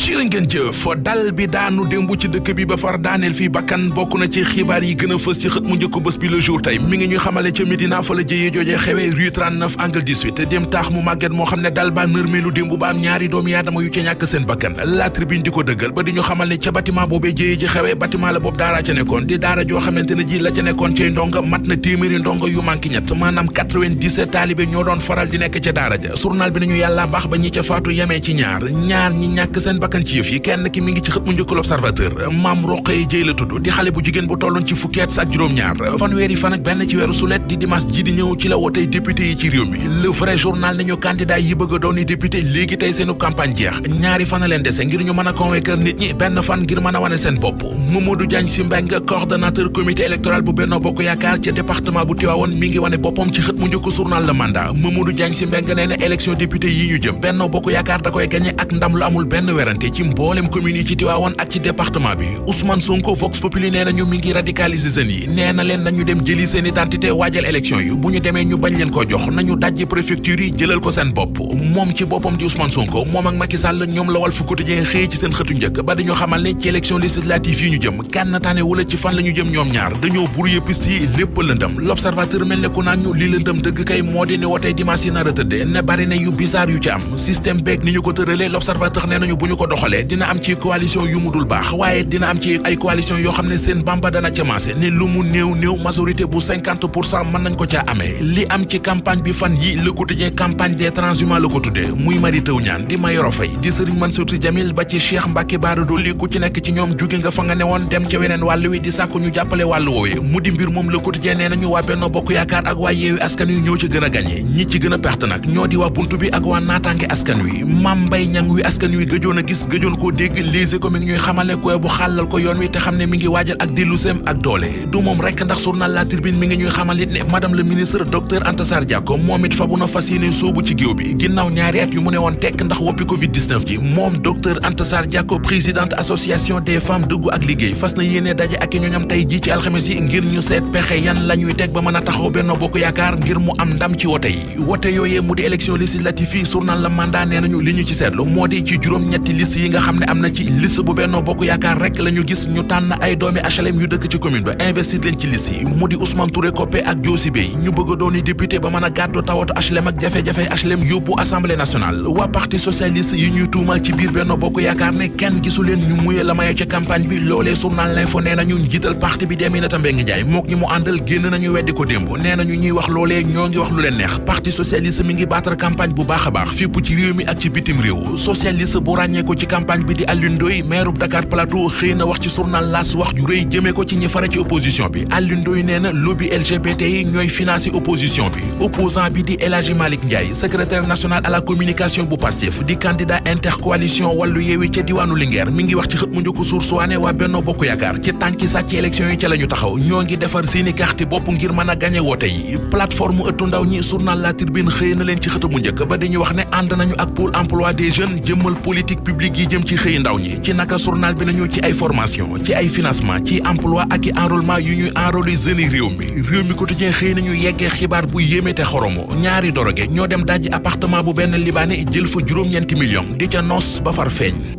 jërë ngeen jëf dal bi daanu démb ci dëkk bi ba far daaneel fii bakkan bokk na ci xibaar yi gën a fës ci xët mu njëkk bés bi le jour tey mi ngi ñuy xamale ca Médina fa la jëyee joojee xewee rue 39 angle 18 dem taax mu màgget moo xam ne dal ba nërmeelu démb ba am ñaari doomi aadama yu ca ñàkk seen bakkan la tribune di ko dëggal ba di ñu xamal ne ca bâtiment boobee jëyee ji xewee bâtiment la boobu daara ca nekkoon di daara joo xamante ne ji la ca nekkoon cay ndonga mat na téeméeri ndonga yu manqué ñett maanaam 97 taalibe ñoo doon faral di nekk ca daara ja journal bi nañu yàlla baax ba ñi ca faatu yemee ci ñaar ñi ñàkk seen bakkan ci yëf yi kenn ki mi ngi ci xët mu njëkk l'Observateur Maam Roqee Jéy la tudd di xale bu jigéen bu tolloon ci fukki at ak juróom-ñaar fanweeri fan ak benn ci weeru sulet di dimanche ji di ñëw ci la wotey député yi ci réew mi le vrai journal nañu candidat yi bëgg a dooni député léegi tey seenu campagne jeex ñaari fan a leen dese ngir ñu mën a convaincre nit ñi benn fan ngir mën a wane seen bopp Mamadou Diagne Sy Mbengue coordonnateur comité électoral bu Benno Bokk Yaakaar ci département bu Tivaouane mi ngi wane boppam ci xët mu njëkk journal Le Mandat Mamadou Diagne Sy Mbengue nee na élection député yi ñu jëm Benno Bokk Yaakaar da koy gagné ak ndam lu amul benn werante ci mboolem commune yi ci Tivaouane ak ci département bi Ousmane Sonko Vox Populi nee nañu mi ngi radicaliser jeunes yi nee na leen nañu dem jëli seen identité waajal élection yi bu ñu demee ñu bañ leen ko jox nañu dajji préfecture yi jëlal ko seen bopp moom ci boppam di Ousmane Sonko moom ak Macky Sall ñoom la Walf Quotidien xëy ci seen xëtu njëkk ba dañu xamal ne ci élection législative yi ñu jëm kenn tane wala ci fan la ñu jëm ñoom ñaar dañoo brouiller piste yi lépp lëndëm l'Observateur mel ne ku naan ñu li lëndëm dëgg kay moo di ne wotey dimanche yi nar a tëddee ne bari na yu bizarre yu ci am système beeg ni ñu ko tëralee l'Observateur nee nañu bu ñu ko doxalee dina am ci coalition yu mu dul baax waaye dina am ci ay coalition yoo xam ne seen bamba dana ca maase ne lu mu néew majorité bu 50% mën nañ ko caa amee li am ci campagne bi fan yi Le Quotidien campagne des transhumants la ko tuddee muy Mary Teuw Niane di Mayoro Faye di Serigne Mansour Sy Djamil ba ci Cheikh Mbacké Bara Dolly ku ci nekk ci ñoom jóge nga fa nga newoon dem ca weneen wàll wi di sàkku ñu jàppale wàllu woowee mu di mbir moom Le Quotidien nee nañu waa Benno Bokk Yaakaar ak waa Yewwi Askan Wi ñoo ci gën a gagné ñi ci gën a perte nag ñoo di waa buntu bi ak waa naataange askan wi Mame Mbaye Niang wi askan wi gëjoon a gis gëjoon koo dégg Les Échos mi ngi ñuy xamal ne koy bu xàllal ko yoon wi te xam ne mi ngi waajal ak delluseem ak doole du moom rek ndax journal La Tribune mi ngi ñuy xamal it ne madame le ministre docteur Anta Sarr Diacko moom it fabu na fas yéene soobu ci géew bi ginnaaw ñaari at yu mu ne woon tekk ndax woppi Covid 19 ji moom docteur Anta Sarr Diacko présidente association des femmes dëggu ak liggéey fas na yéene daje ak i ñoñam tey ji ci alxames yi ngir ñu seet pexe yan la ñuy teg ba mën a taxaw Benno Bokk Yaakaar ngir mu am ndam ci wote yi wote yooyee mu di élection législative yi journal La Mandat nee nañu li ñu ci seetlu moo di ci juróom-ñetti liste yi nga xam ne am na ci liste bu Benno Bokk Yaakaar rek la ñu gis ñu tànn ay doomi HLM yu dëkk ci commune ba investir leen ci liste yi mu di Ousmane Touré Koppé ak Diossi Bey ñu bëgg a dooni député ba mën a gàddu tawatu HLM ak jafe-jafe HLM yóbbu assemblée nationale waa parti socialiste yi ñuy tuumal ci biir Benno Bokk Yaakaar ne kenn gisu leen ñu muye la mayo ca campagne bi loolee journal L'Info nee nañu njiital parti bi di Aminata Mbengue Ndiaye mook ñi mu àndal génn nañu weddi ko démb nee nañu ñuy wax loolee ñoo ngi wax lu leen neex parti socialiste mi ngi battre campagne bu baax a baax fépp ci réew mi ak ci bitim réew socialiste bu ràññee ko ci campagne bi di Alioune Ndoye maire Dakar Plateau xëy na wax ci journal L'As wax ju rëy jëmee ko ci ñi fara ci opposition bi Alioune Ndoye nee na lobby LGBT yi ñooy financer opposition bi opposant bi di El Hadji Malick Ndiaye secrétaire national à la communication bu Pastef di candidat intercoalition wàllu yeewi ca diwaanu Linguère mi ngi wax ci xët mu njëkk Source A ne waa Benno Bokk Yaakaar ci tànki sàcc élection yi ca la ñu taxaw ñoo ngi defar seeni carte bopp ngir mën a gañe woote yi plateforme ëttu ndaw ñi journal La Tribune xëy na leen ci xët mu njëkk ba dañuy wax ne ànd nañu ak pôle emploi des jeunes jëmmal politique publique yi jëm ci xëy ndaw ñi ci naka journal bi nañu ci ay formation ci ay financement ci emploi ak i enrôlement yu ñuy enrôler jeunes yi réew mi quotidien xëy nañu yeggee xibaar bu yéeme te xoromo ñaari doroge ñoo dem dajji appartement bu benn libaane jël fa juróom-ñeenti millions di ca noos ba far feeñ